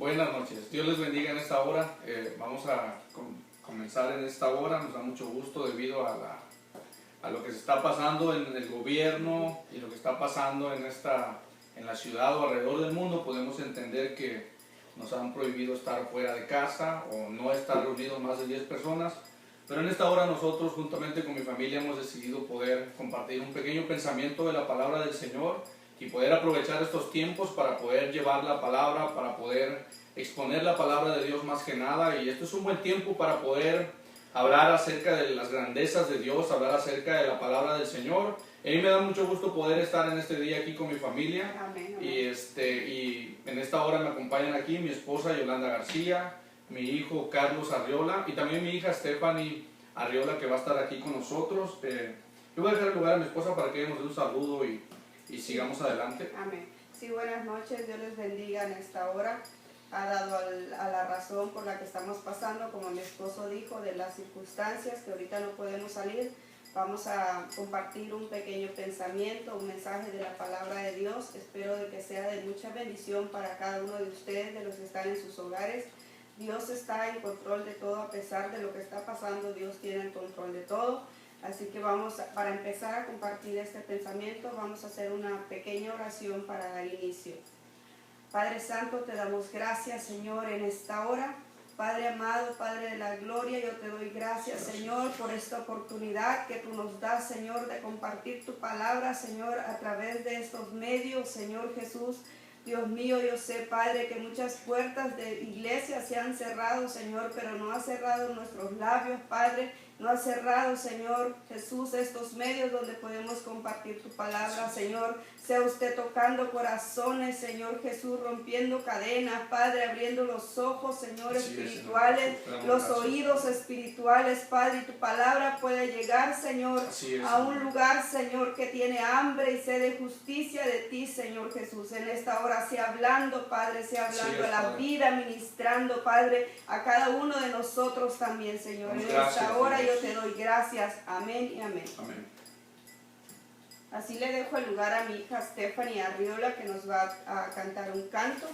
Buenas noches, Dios les bendiga en esta hora. Vamos a comenzar en esta hora. Nos da mucho gusto debido a lo que se está pasando en el gobierno y lo que está pasando en la ciudad o alrededor del mundo. Podemos entender que nos han prohibido estar fuera de casa o no estar reunidos más de 10 personas. Pero en esta hora nosotros, juntamente con mi familia, hemos decidido poder compartir un pequeño pensamiento de la palabra del Señor y poder aprovechar estos tiempos para poder llevar la palabra, para poder exponer la palabra de Dios más que nada. Y esto es un buen tiempo para poder hablar acerca de las grandezas de Dios, hablar acerca de la palabra del Señor. A mí me da mucho gusto poder estar en este día aquí con mi familia. Amén, amén. Y en esta hora me acompañan aquí mi esposa Yolanda García, mi hijo Carlos Arriola y también mi hija Stephanie Arriola, que va a estar aquí con nosotros. Yo voy a dejar el lugar a mi esposa para que ella nos dé un saludo y sigamos adelante. Amén. Sí, buenas noches, Dios les bendiga en esta hora. Ha dado a la razón por la que estamos pasando, como mi esposo dijo, de las circunstancias que ahorita no podemos salir. Vamos a compartir un pequeño pensamiento, un mensaje de la palabra de Dios. Espero de que sea de mucha bendición para cada uno de ustedes, de los que están en sus hogares. Dios está en control de todo, a pesar de lo que está pasando, Dios tiene el control de todo. Así que para empezar a compartir este pensamiento, vamos a hacer una pequeña oración para dar inicio. Padre Santo, te damos gracias, Señor, en esta hora. Padre amado, Padre de la gloria, yo te doy gracias, Señor, por esta oportunidad que tú nos das, Señor, de compartir tu palabra, Señor, a través de estos medios, Señor Jesús. Dios mío, yo sé, Padre, que muchas puertas de iglesia se han cerrado, Señor, pero no ha cerrado nuestros labios, Padre. No ha cerrado, Señor Jesús, estos medios donde podemos compartir tu palabra, Señor. Sea usted tocando corazones, Señor Jesús, rompiendo cadenas, Padre, abriendo los ojos, Señor, espirituales, los oídos espirituales, Padre. Y tu palabra puede llegar, Señor, a un lugar, Señor, que tiene hambre y sed de justicia de ti, Señor Jesús. En esta hora, sea hablando, Padre, sea hablando a la vida, ministrando, Padre, a cada uno de nosotros también, Señor. En esta hora yo te doy gracias. Amén y amén. Amén. Así le dejo el lugar a mi hija Stephanie Arriola, que nos va a cantar un canto.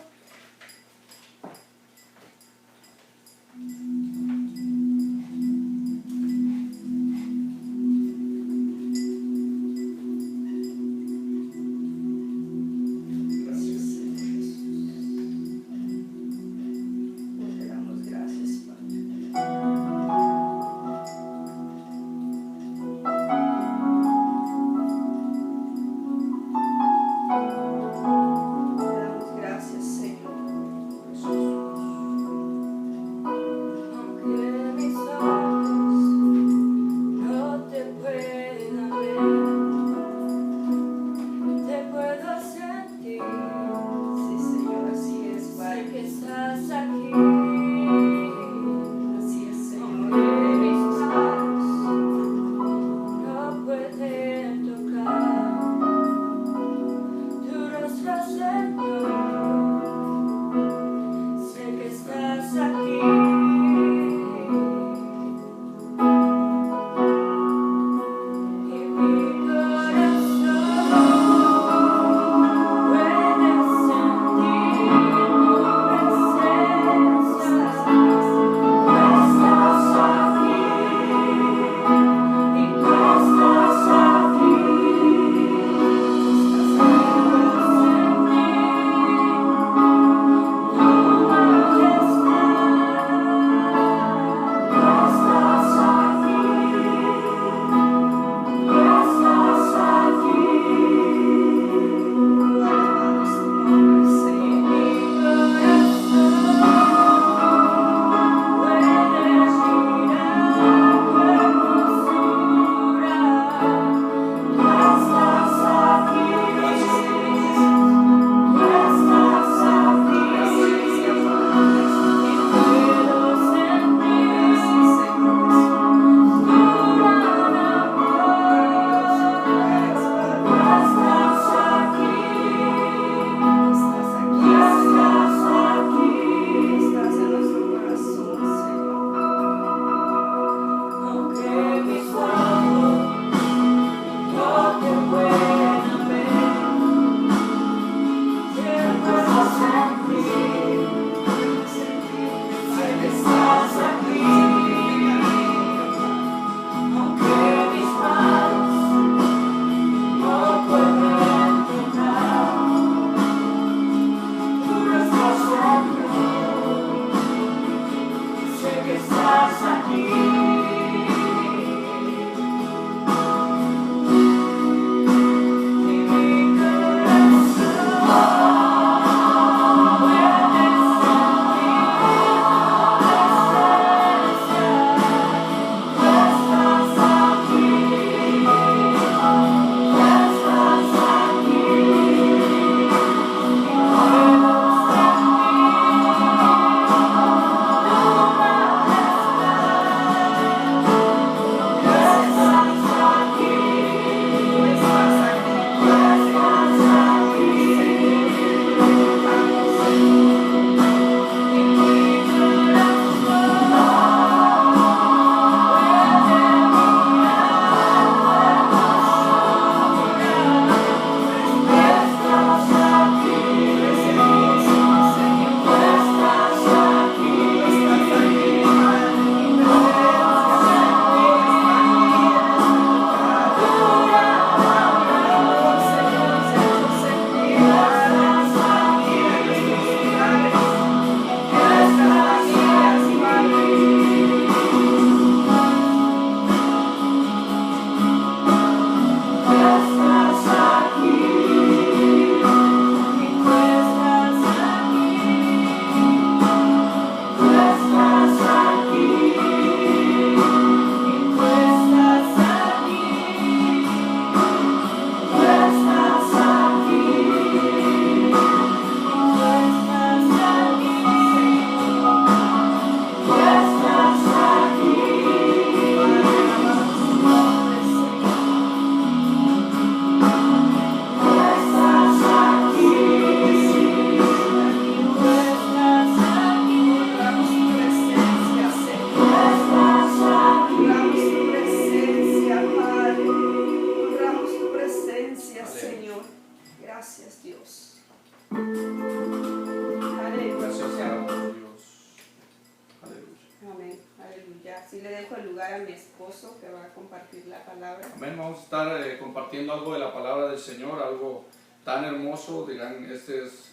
lugar a mi esposo que va a compartir la palabra. Amén. Vamos a estar compartiendo algo de la palabra del Señor, algo tan hermoso. Dirán, este es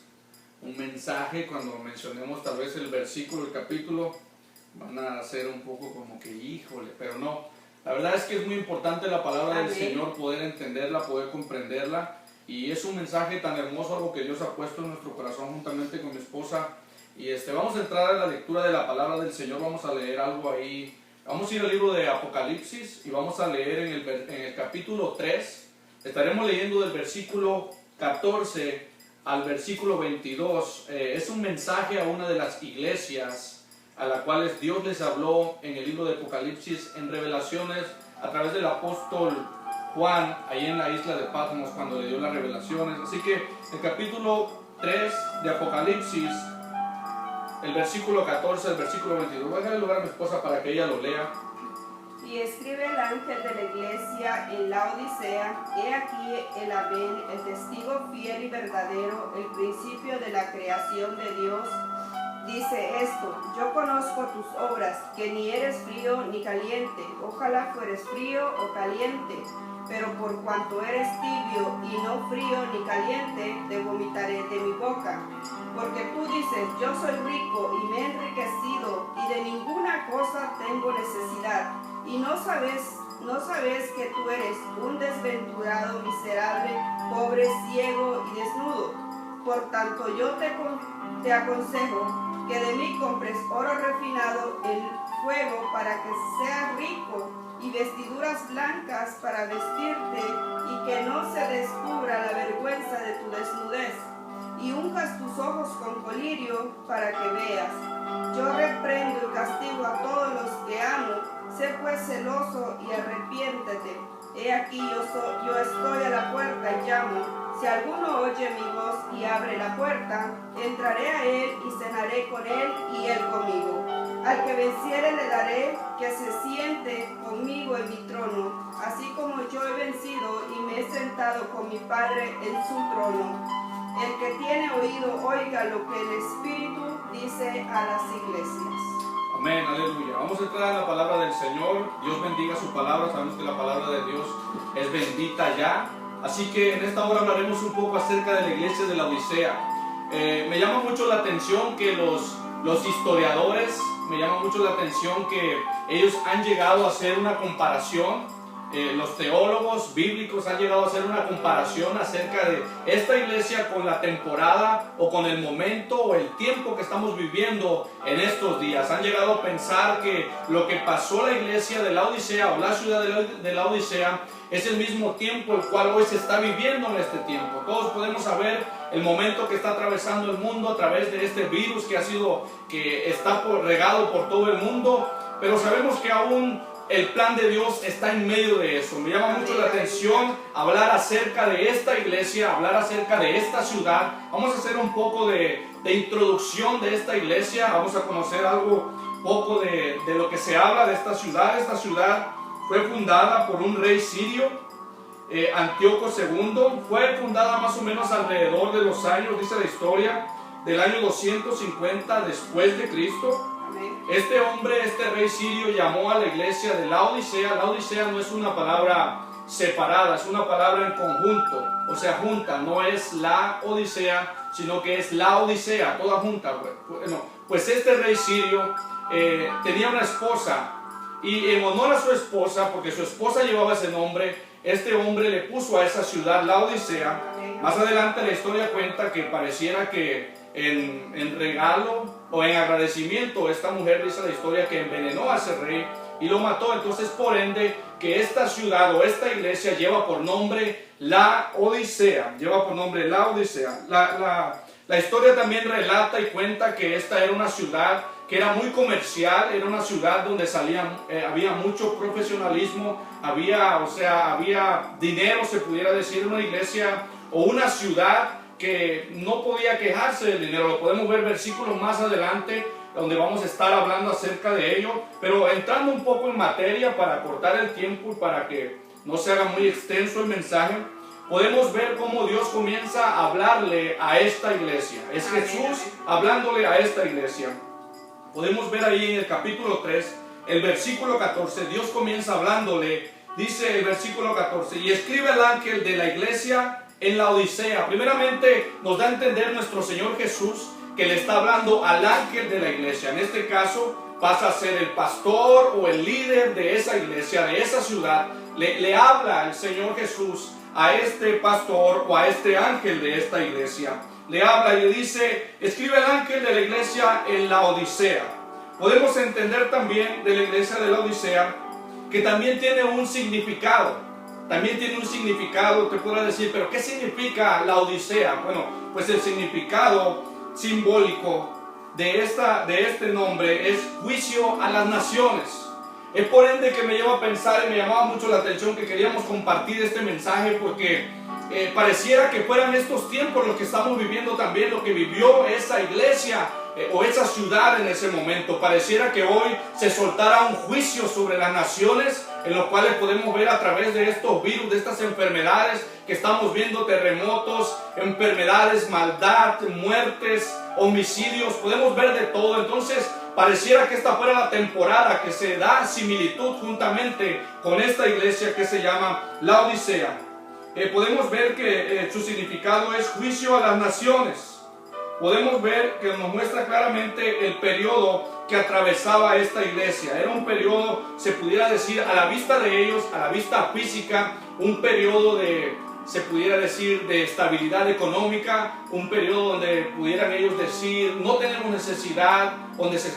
un mensaje. Cuando mencionemos tal vez el versículo, el capítulo, van a ser un poco como que híjole, pero no. La verdad es que es muy importante la palabra del Señor, poder entenderla, poder comprenderla. Y es un mensaje tan hermoso, algo que Dios ha puesto en nuestro corazón juntamente con mi esposa. Y vamos a entrar a la lectura de la palabra del Señor. Vamos a leer algo ahí. Vamos a ir al libro de Apocalipsis y vamos a leer en el capítulo 3. Estaremos leyendo del versículo 14 al versículo 22. Es un mensaje a una de las iglesias a las cuales Dios les habló en el libro de Apocalipsis en revelaciones a través del apóstol Juan, ahí en la isla de Patmos, cuando le dio las revelaciones. Así que el capítulo 3 de Apocalipsis, el versículo 14 al versículo 22. Voy a dejar el lugar a mi esposa para que ella lo lea. Y escribe el ángel de la iglesia en la Odisea: he aquí el Amén, el testigo fiel y verdadero, el principio de la creación de Dios. Dice esto: yo conozco tus obras, que ni eres frío ni caliente. Ojalá fueres frío o caliente, pero por cuanto eres tibio y no frío ni caliente, te vomitaré de mi boca. Porque tú dices: yo soy rico y me he enriquecido, y de ninguna cosa tengo necesidad, y no sabes que tú eres un desventurado, miserable, pobre, ciego y desnudo. Por tanto yo te aconsejo que de mí compres oro refinado en fuego para que seas rico, y vestiduras blancas para vestirte, y que no se descubra la vergüenza de tu desnudez, y unjas tus ojos con colirio para que veas. Yo reprendo y castigo a todos los que amo. Sé pues celoso y arrepiéntete. He aquí yo estoy a la puerta y llamo. Si alguno oye mi voz y abre la puerta, entraré a él y cenaré con él y él conmigo. Al que venciere le daré que se siente conmigo en mi trono, así como yo he vencido y me he sentado con mi Padre en su trono. El que tiene oído, oiga lo que el Espíritu dice a las iglesias. Amén, aleluya. Vamos a entrar a la palabra del Señor. Dios bendiga su palabra. Sabemos que la palabra de Dios es bendita ya. Así que en esta hora hablaremos un poco acerca de la iglesia de la Odisea. Me llama mucho la atención que los historiadores, me llama mucho la atención que ellos han llegado a hacer una comparación. Los teólogos bíblicos han llegado a hacer una comparación acerca de esta iglesia con la temporada o con el momento o el tiempo que estamos viviendo en estos días. Han llegado a pensar que lo que pasó la iglesia de la Odisea o la ciudad de la Odisea es el mismo tiempo el cual hoy se está viviendo en este tiempo. Todos podemos saber el momento que está atravesando el mundo a través de este virus que está regado por todo el mundo, pero sabemos que aún el plan de Dios está en medio de eso. Me llama mucho la atención hablar acerca de esta iglesia, hablar acerca de esta ciudad. Vamos a hacer un poco de introducción de esta iglesia. Vamos a conocer poco de lo que se habla de esta ciudad. Esta ciudad fue fundada por un rey sirio, Antíoco II. Fue fundada más o menos alrededor de los años, dice la historia, del año 250 después de Cristo. Este rey sirio, llamó a la iglesia de la Odisea. La Odisea no es una palabra separada, es una palabra en conjunto, o sea, junta. No es la Odisea, sino que es la Odisea, toda junta. Bueno, pues este rey sirio tenía una esposa, y en honor a su esposa, porque su esposa llevaba ese nombre, este hombre le puso a esa ciudad la Odisea. Más adelante la historia cuenta que pareciera que en regalo o en agradecimiento, esta mujer, dice la historia, que envenenó a ese rey y lo mató. Entonces, por ende, que esta ciudad o esta iglesia lleva por nombre la Odisea. Lleva por nombre la Odisea. La historia también relata y cuenta que esta era una ciudad que era muy comercial, era una ciudad donde había mucho profesionalismo, había dinero, se pudiera decir, una iglesia o una ciudad que no podía quejarse del dinero. Lo podemos ver versículos más adelante, donde vamos a estar hablando acerca de ello, pero entrando un poco en materia para cortar el tiempo y para que no se haga muy extenso el mensaje, podemos ver cómo Dios comienza a hablarle a esta iglesia. Es Jesús hablándole a esta iglesia. Podemos ver ahí en el capítulo 3, el versículo 14, Dios comienza hablándole, dice el versículo 14, y escribe al ángel de la iglesia en la Odisea. Primeramente nos da a entender nuestro Señor Jesús que le está hablando al ángel de la iglesia. En este caso pasa a ser el pastor o el líder de esa iglesia, de esa ciudad. Le habla el Señor Jesús a este pastor o a este ángel de esta iglesia. Le habla y le dice, escribe al ángel de la iglesia en la Odisea. Podemos entender también de la iglesia de la Odisea que también tiene un significado. También tiene un significado, te podrás decir, pero ¿qué significa la Odisea? Bueno, pues el significado simbólico de este nombre es juicio a las naciones. Es por ende que me lleva a pensar y me llamaba mucho la atención que queríamos compartir este mensaje porque pareciera que fueran estos tiempos los que estamos viviendo también, lo que vivió esa iglesia o esa ciudad en ese momento. Pareciera que hoy se soltara un juicio sobre las naciones, en los cuales podemos ver a través de estos virus, de estas enfermedades que estamos viendo, terremotos, enfermedades, maldad, muertes, homicidios, podemos ver de todo. Entonces pareciera que esta fuera la temporada que se da similitud juntamente con esta iglesia que se llama la Odisea. Podemos ver que su significado es juicio a las naciones. Podemos ver que nos muestra claramente el periodo que atravesaba esta iglesia. Era un periodo, se pudiera decir, a la vista de ellos, a la vista física, un periodo se pudiera decir, de estabilidad económica, un periodo donde pudieran ellos decir, no tenemos necesidad, donde se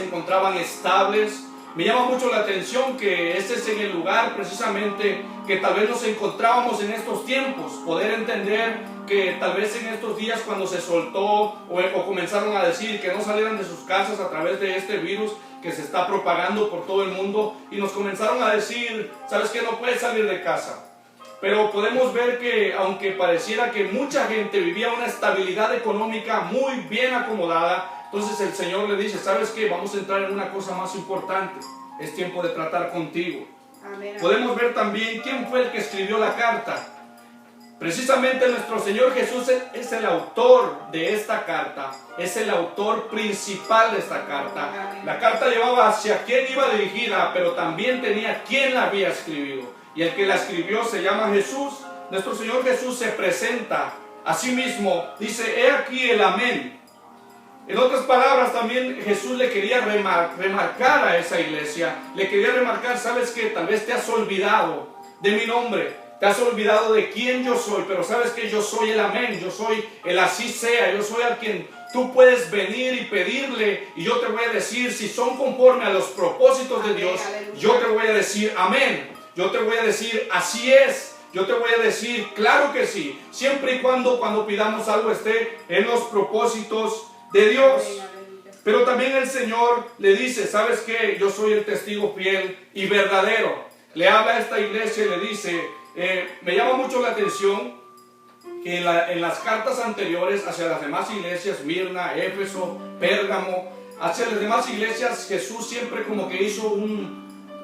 encontraban estables. Me llama mucho la atención que este es en el lugar precisamente que tal vez nos encontrábamos en estos tiempos, poder entender que tal vez en estos días cuando se soltó o comenzaron a decir que no salieran de sus casas a través de este virus que se está propagando por todo el mundo, y nos comenzaron a decir, ¿sabes qué? No puedes salir de casa. Pero podemos ver que aunque pareciera que mucha gente vivía una estabilidad económica muy bien acomodada, entonces el Señor le dice, ¿sabes qué? Vamos a entrar en una cosa más importante. Es tiempo de tratar contigo. Amén. Podemos ver también quién fue el que escribió la carta. Precisamente nuestro Señor Jesús es el autor de esta carta. Es el autor principal de esta carta. Amén. La carta llevaba hacia quién iba dirigida, pero también tenía quién la había escribido. Y el que la escribió se llama Jesús. Nuestro Señor Jesús se presenta a sí mismo. Dice, he aquí el amén. En otras palabras, también Jesús le quería remarcar a esa iglesia. Le quería remarcar, ¿sabes qué? Tal vez te has olvidado de mi nombre. Te has olvidado de quién yo soy. Pero ¿sabes qué? Yo soy el amén. Yo soy el así sea. Yo soy al quien tú puedes venir y pedirle. Y yo te voy a decir, si son conforme a los propósitos de Dios, yo te voy a decir amén. Yo te voy a decir así es. Yo te voy a decir claro que sí. Siempre y cuando pidamos algo esté en los propósitos de Dios. Pero también el Señor le dice, ¿sabes qué? Yo soy el testigo fiel y verdadero. Le habla a esta iglesia y le dice, me llama mucho la atención que en las cartas anteriores hacia las demás iglesias, Mirna, Éfeso, Pérgamo, hacia las demás iglesias, Jesús siempre como que hizo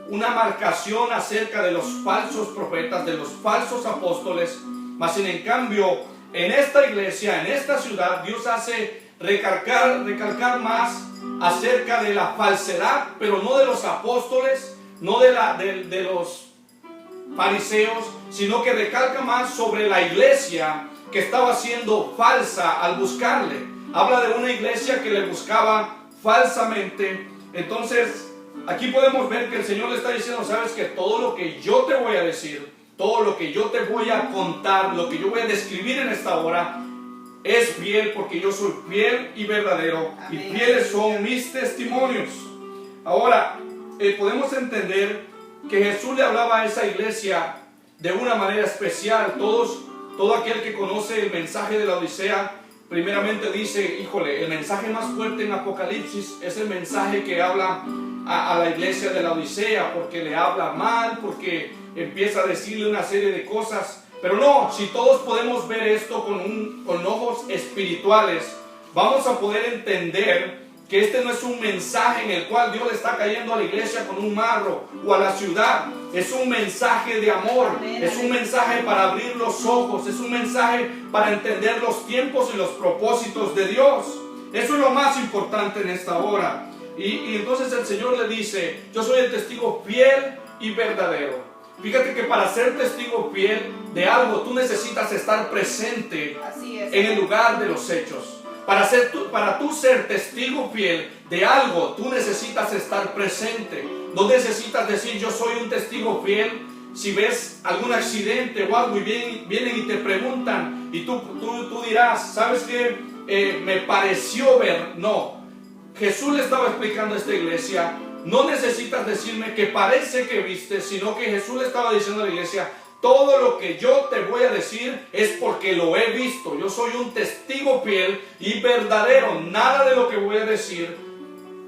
una marcación acerca de los falsos profetas, de los falsos apóstoles. Mas en cambio, en esta iglesia, en esta ciudad, Dios hace recalcar más acerca de la falsedad, pero no de los apóstoles, no de los fariseos, sino que recalca más sobre la iglesia que estaba siendo falsa al buscarle. Habla de una iglesia que le buscaba falsamente. Entonces, aquí podemos ver que el Señor le está diciendo, sabes que todo lo que yo te voy a decir, todo lo que yo te voy a contar, lo que yo voy a describir en esta hora, es fiel, porque yo soy fiel y verdadero. Amén. Y fieles son mis testimonios. Ahora, podemos entender que Jesús le hablaba a esa iglesia de una manera especial. Todo aquel que conoce el mensaje de la Odisea, primeramente dice, híjole, el mensaje más fuerte en Apocalipsis es el mensaje que habla a la iglesia de la Odisea, porque le habla mal, porque empieza a decirle una serie de cosas. Pero no, si todos podemos ver esto con ojos espirituales, vamos a poder entender que este no es un mensaje en el cual Dios le está cayendo a la iglesia con un marro o a la ciudad. Es un mensaje de amor. Amén. Es un mensaje para abrir los ojos. Es un mensaje para entender los tiempos y los propósitos de Dios. Eso es lo más importante en esta hora. Y entonces el Señor le dice, yo soy el testigo fiel y verdadero. Fíjate que para ser testigo fiel de algo tú necesitas estar presente en el lugar de los hechos. Para tú ser testigo fiel de algo tú necesitas estar presente. No necesitas decir yo soy un testigo fiel. Si ves algún accidente o algo y vienen y te preguntan y tú dirás, ¿sabes qué? Me pareció ver. No, Jesús le estaba explicando a esta iglesia, no necesitas decirme que parece que viste, sino que Jesús le estaba diciendo a la iglesia, todo lo que yo te voy a decir es porque lo he visto. Yo soy un testigo fiel y verdadero. Nada de lo que voy a decir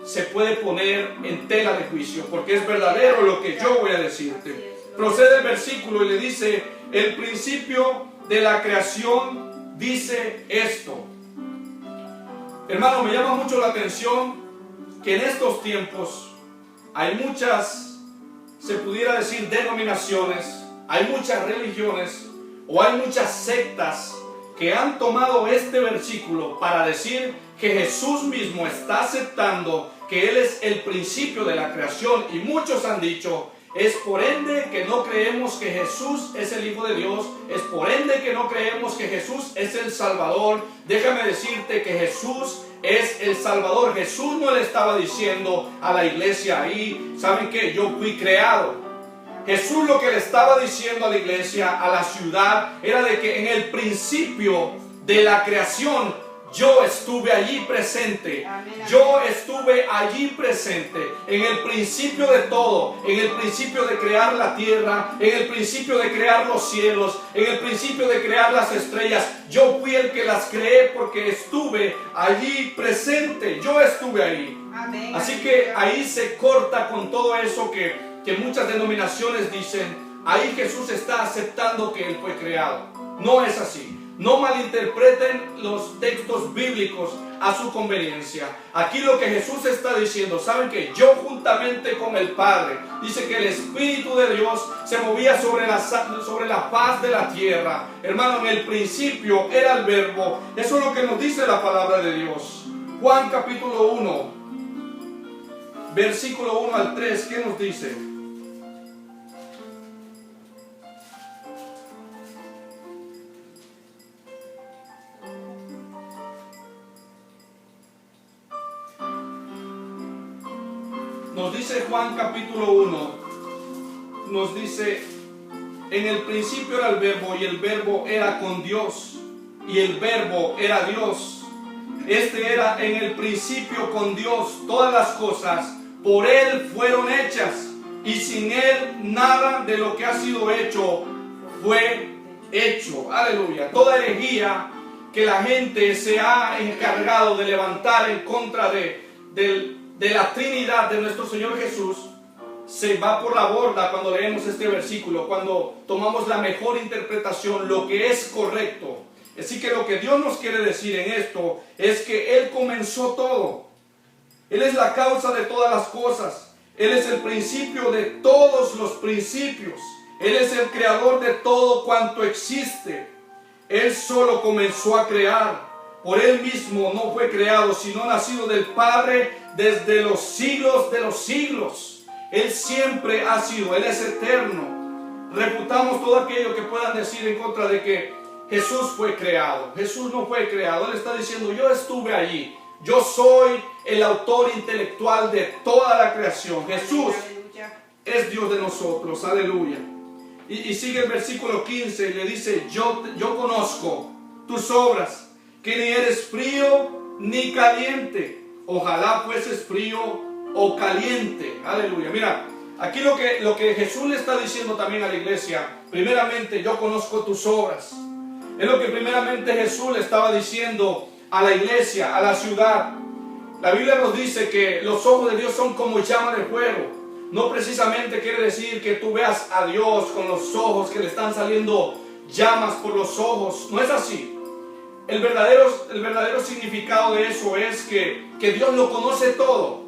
se puede poner en tela de juicio, porque es verdadero lo que yo voy a decirte. Procede el versículo y le dice, el principio de la creación dice esto. Hermano, me llama mucho la atención que en estos tiempos hay muchas, se pudiera decir, denominaciones, hay muchas religiones o hay muchas sectas que han tomado este versículo para decir que Jesús mismo está aceptando que Él es el principio de la creación, y muchos han dicho, es por ende que no creemos que Jesús es el Hijo de Dios, es por ende que no creemos que Jesús es el Salvador. Déjame decirte que Jesús es el Salvador. Jesús no le estaba diciendo a la iglesia ahí, ¿saben qué? Yo fui creado. Jesús lo que le estaba diciendo a la iglesia, a la ciudad, era de que en el principio de la creación yo estuve allí presente. Yo estuve allí presente en el principio de todo, en el principio de crear la tierra, en el principio de crear los cielos, en el principio de crear las estrellas. Yo fui el que las creé porque estuve allí presente. Yo estuve ahí. Así que ahí se corta con todo eso que muchas denominaciones dicen. Ahí Jesús está aceptando que Él fue creado. No es así. No malinterpreten los textos bíblicos a su conveniencia. Aquí lo que Jesús está diciendo, ¿saben qué? Yo juntamente con el Padre, dice que el Espíritu de Dios se movía sobre la faz de la tierra. Hermano, en el principio era el Verbo. Eso es lo que nos dice la palabra de Dios. Juan capítulo 1, versículo 1 al 3, ¿qué nos dice? Nos dice Juan capítulo 1, nos dice, en el principio era el Verbo, y el Verbo era con Dios, y el Verbo era Dios. Este era en el principio con Dios. Todas las cosas por Él fueron hechas, y sin Él nada de lo que ha sido hecho fue hecho. Aleluya. Toda herejía que la gente se ha encargado de levantar en contra de la Trinidad de nuestro Señor Jesús se va por la borda cuando leemos este versículo, cuando tomamos la mejor interpretación, lo que es correcto. Así que lo que Dios nos quiere decir en esto es que Él comenzó todo. Él es la causa de todas las cosas. Él es el principio de todos los principios. Él es el creador de todo cuanto existe. Él solo comenzó a crear. Por Él mismo no fue creado, sino nacido del Padre desde los siglos de los siglos. Él siempre ha sido, Él es eterno. Refutamos todo aquello que puedan decir en contra de que Jesús fue creado. Jesús no fue creado. Él está diciendo, yo estuve allí. Yo soy el autor intelectual de toda la creación. Jesús es Dios de nosotros. Aleluya. Y sigue el versículo 15 y le dice, yo conozco tus obras, que ni eres frío ni caliente. Ojalá fueses frío o caliente. Aleluya. Mira, aquí lo que Jesús le está diciendo también a la iglesia, primeramente, yo conozco tus obras. Es lo que primeramente Jesús le estaba diciendo a la iglesia, a la ciudad. La Biblia nos dice que los ojos de Dios son como llama de fuego. No precisamente quiere decir que tú veas a Dios con los ojos, que le están saliendo llamas por los ojos. No es así. El verdadero significado de eso es que Dios lo conoce todo.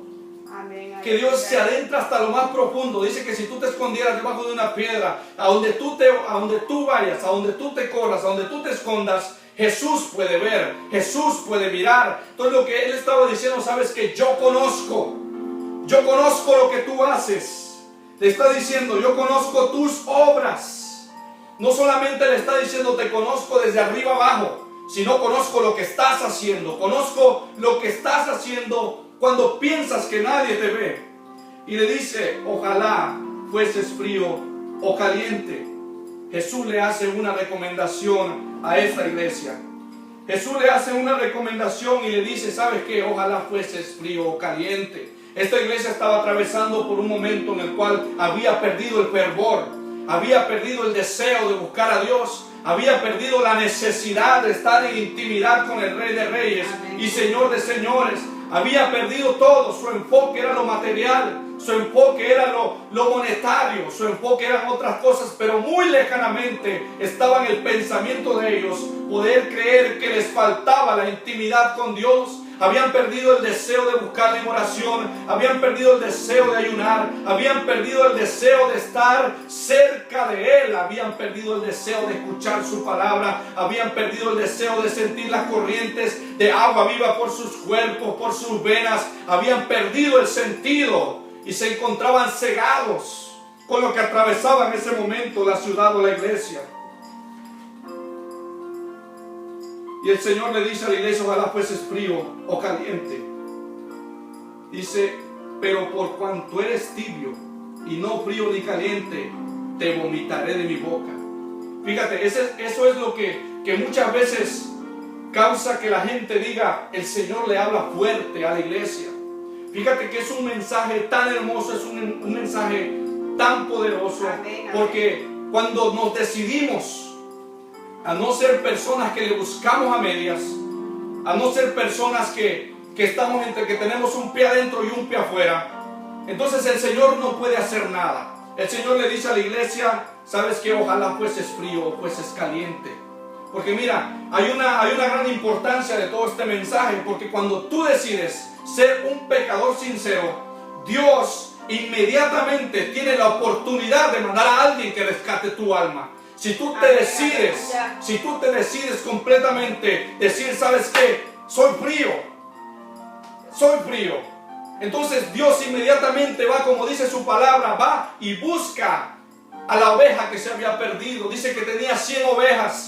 Amén. Que Dios se adentra hasta lo más profundo. Dice que si tú te escondieras debajo de una piedra, a donde tú vayas, a donde tú te corras, a donde tú te escondas, Jesús puede ver, Jesús puede mirar. Entonces lo que Él estaba diciendo, sabes que yo conozco. yo conozco lo que tú haces. Le está diciendo, yo conozco tus obras. No solamente le está diciendo, te conozco desde arriba abajo, sino conozco lo que estás haciendo. Conozco lo que estás haciendo cuando piensas que nadie te ve. Y le dice, ojalá fueses frío o caliente. Jesús le hace una recomendación a esta iglesia. Jesús le hace una recomendación y le dice, ¿sabes qué? Ojalá fueses frío o caliente. Esta iglesia estaba atravesando por un momento en el cual había perdido el fervor, había perdido el deseo de buscar a Dios, había perdido la necesidad de estar en intimidad con el Rey de Reyes y Señor de Señores. Había perdido todo, su enfoque era lo material, su enfoque era lo monetario, su enfoque eran otras cosas, pero muy lejanamente estaba en el pensamiento de ellos poder creer que les faltaba la intimidad con Dios. Habían perdido el deseo de buscarle en oración, habían perdido el deseo de ayunar, habían perdido el deseo de estar cerca de Él, habían perdido el deseo de escuchar su palabra, habían perdido el deseo de sentir las corrientes de agua viva por sus cuerpos, por sus venas, habían perdido el sentido y se encontraban cegados con lo que atravesaba en ese momento la ciudad o la iglesia. Y el Señor le dice a la iglesia, ojalá fueses frío o caliente. Dice, pero por cuanto eres tibio y no frío ni caliente, te vomitaré de mi boca. Fíjate, eso es lo que muchas veces causa que la gente diga, el Señor le habla fuerte a la iglesia. Fíjate que es un mensaje tan hermoso, es un mensaje tan poderoso. Amén, amén. Porque cuando nos decidimos a no ser personas que le buscamos a medias, a no ser personas que estamos entre que tenemos un pie adentro y un pie afuera, entonces el Señor no puede hacer nada. El Señor le dice a la iglesia, ¿sabes qué? Ojalá fueses frío o fueses caliente. Porque mira, hay una gran importancia de todo este mensaje, porque cuando tú decides ser un pecador sincero, Dios inmediatamente tiene la oportunidad de mandar a alguien que rescate tu alma. Si tú te decides completamente decir, ¿sabes qué? Soy frío. Entonces Dios inmediatamente va, como dice su palabra, va y busca a la oveja que se había perdido. Dice que tenía 100 ovejas,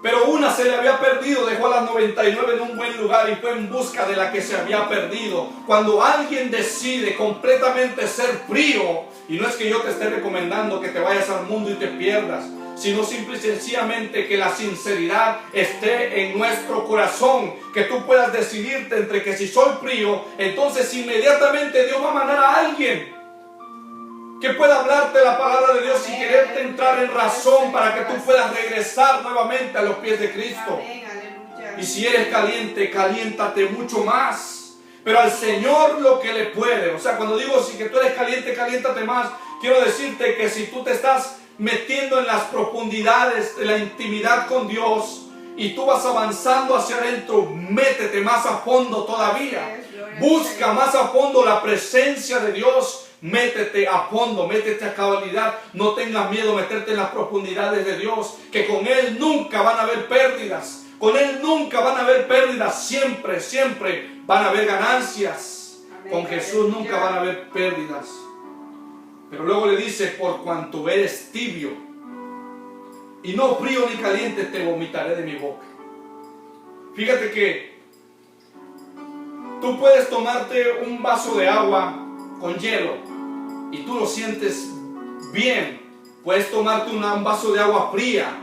pero una se le había perdido, dejó a las 99 en un buen lugar y fue en busca de la que se había perdido. Cuando alguien decide completamente ser frío, y no es que yo te esté recomendando que te vayas al mundo y te pierdas, sino simple y sencillamente que la sinceridad esté en nuestro corazón, que tú puedas decidirte entre que si soy frío, entonces inmediatamente Dios va a mandar a alguien que pueda hablarte la palabra de Dios y quererte entrar en razón para que tú puedas regresar nuevamente a los pies de Cristo. Y si eres caliente, caliéntate mucho más. Pero al Señor lo que le puede, o sea, cuando digo si que tú eres caliente, caliéntate más, quiero decirte que si tú te estás metiendo en las profundidades de la intimidad con Dios y tú vas avanzando hacia adentro, métete más a fondo todavía. Busca más a fondo la presencia de Dios. Métete a fondo, métete a cabalidad. No tengas miedo de meterte en las profundidades de Dios, que con Él nunca van a haber pérdidas. Con Él nunca van a haber pérdidas. Siempre, siempre van a haber ganancias. Amén. Con Jesús nunca van a haber pérdidas. Pero luego le dice, por cuanto eres tibio y no frío ni caliente, te vomitaré de mi boca. Fíjate que tú puedes tomarte un vaso de agua con hielo y tú lo sientes bien. Puedes tomarte un vaso de agua fría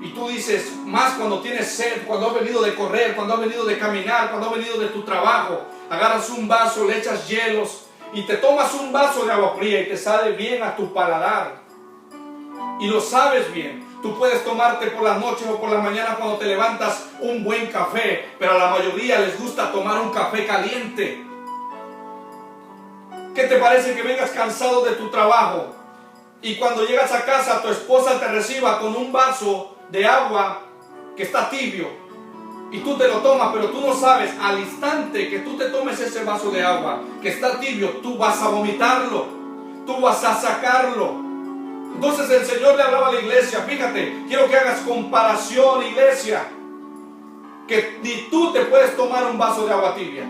y tú dices, más cuando tienes sed, cuando has venido de correr, cuando has venido de caminar, cuando has venido de tu trabajo, agarras un vaso, le echas hielos y te tomas un vaso de agua fría y te sabe bien a tu paladar y lo sabes bien. Tú puedes tomarte por las noches o por las mañanas cuando te levantas un buen café, pero a la mayoría les gusta tomar un café caliente. ¿Qué te parece que vengas cansado de tu trabajo y cuando llegas a casa tu esposa te reciba con un vaso de agua que está tibio y tú te lo tomas, pero tú no sabes, al instante que tú te tomes ese vaso de agua que está tibio, tú vas a vomitarlo, tú vas a sacarlo? Entonces el Señor le hablaba a la iglesia, fíjate, quiero que hagas comparación, iglesia, que ni tú te puedes tomar un vaso de agua tibia.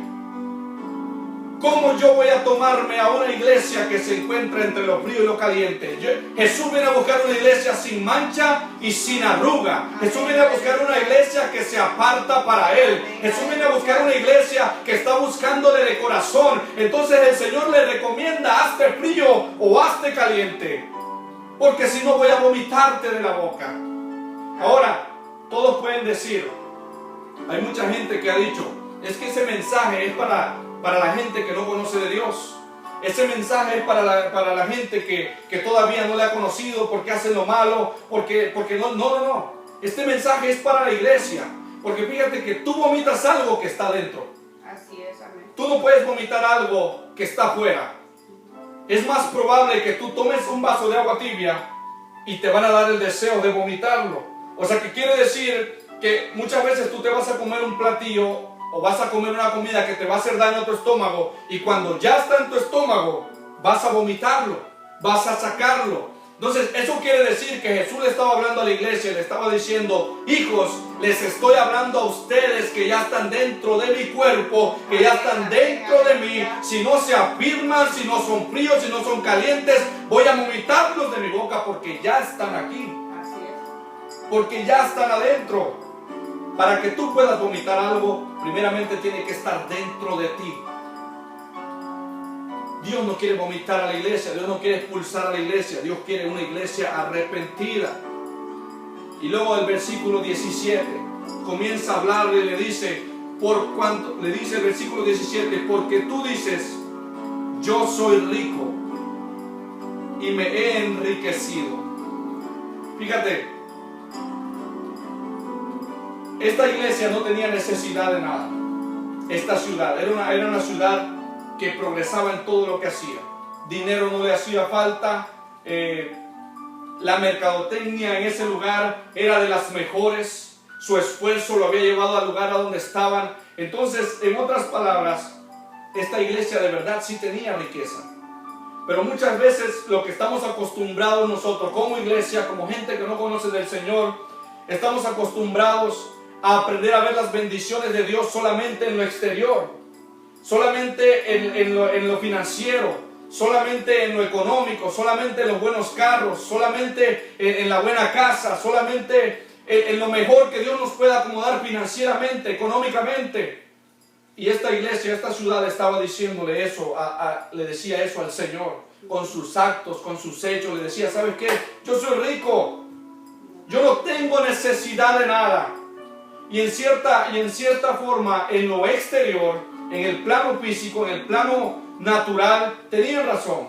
¿Cómo yo voy a tomarme a una iglesia que se encuentra entre lo frío y lo caliente? Jesús viene a buscar una iglesia sin mancha y sin arruga. Jesús viene a buscar una iglesia que se aparta para Él. Jesús viene a buscar una iglesia que está buscándole de corazón. Entonces el Señor le recomienda: hazte frío o hazte caliente, porque si no voy a vomitarte de la boca. Ahora, todos pueden decir, hay mucha gente que ha dicho, es que ese mensaje es para la gente que no conoce de Dios. Ese mensaje es para la gente que todavía no le ha conocido, porque hacen lo malo, porque no. Este mensaje es para la iglesia, porque fíjate que tú vomitas algo que está dentro. Así es, amén. Tú no puedes vomitar algo que está afuera. Es más probable que tú tomes un vaso de agua tibia y te van a dar el deseo de vomitarlo. O sea, que quiere decir que muchas veces tú te vas a comer un platillo o vas a comer una comida que te va a hacer daño a tu estómago, y cuando ya está en tu estómago vas a vomitarlo, vas a sacarlo. Entonces eso quiere decir que Jesús le estaba hablando a la iglesia y le estaba diciendo: hijos, les estoy hablando a ustedes que ya están dentro de mi cuerpo, que ya están dentro de mí. Si no se afirman, si no son fríos, si no son calientes, voy a vomitarlos de mi boca, porque ya están aquí, porque ya están adentro. Para que tú puedas vomitar algo, primeramente tiene que estar dentro de ti. Dios no quiere vomitar a la iglesia, Dios no quiere expulsar a la iglesia, Dios quiere una iglesia arrepentida. Y luego el versículo 17 comienza a hablarle y le dice, le dice el versículo 17, porque tú dices: yo soy rico y me he enriquecido. Fíjate, esta iglesia no tenía necesidad de nada. Esta ciudad era una ciudad que progresaba en todo lo que hacía. Dinero no le hacía falta. La mercadotecnia en ese lugar era de las mejores. Su esfuerzo lo había llevado al lugar a donde estaban. Entonces, en otras palabras, esta iglesia de verdad sí tenía riqueza. Pero muchas veces lo que estamos acostumbrados nosotros como iglesia, como gente que no conoce del Señor, estamos acostumbrados a aprender a ver las bendiciones de Dios solamente en lo exterior, solamente en lo financiero, solamente en lo económico, solamente en los buenos carros, solamente en la buena casa, solamente en lo mejor que Dios nos pueda acomodar financieramente, económicamente. Y esta iglesia, esta ciudad estaba diciéndole eso, le decía eso al Señor, con sus actos, con sus hechos. Le decía: ¿sabes qué? Yo soy rico, yo no tengo necesidad de nada. Y en cierta forma, en lo exterior, en el plano físico, en el plano natural, tenían razón.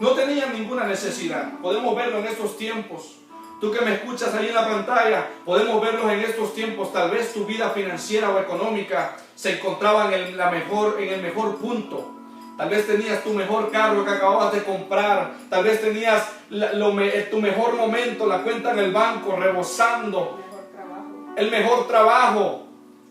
No tenían ninguna necesidad. Podemos verlo en estos tiempos. Tú que me escuchas ahí en la pantalla, podemos verlos en estos tiempos. Tal vez tu vida financiera o económica se encontraba en el mejor punto. Tal vez tenías tu mejor carro que acababas de comprar. Tal vez tenías tu mejor momento, la cuenta en el banco rebosando. El mejor trabajo.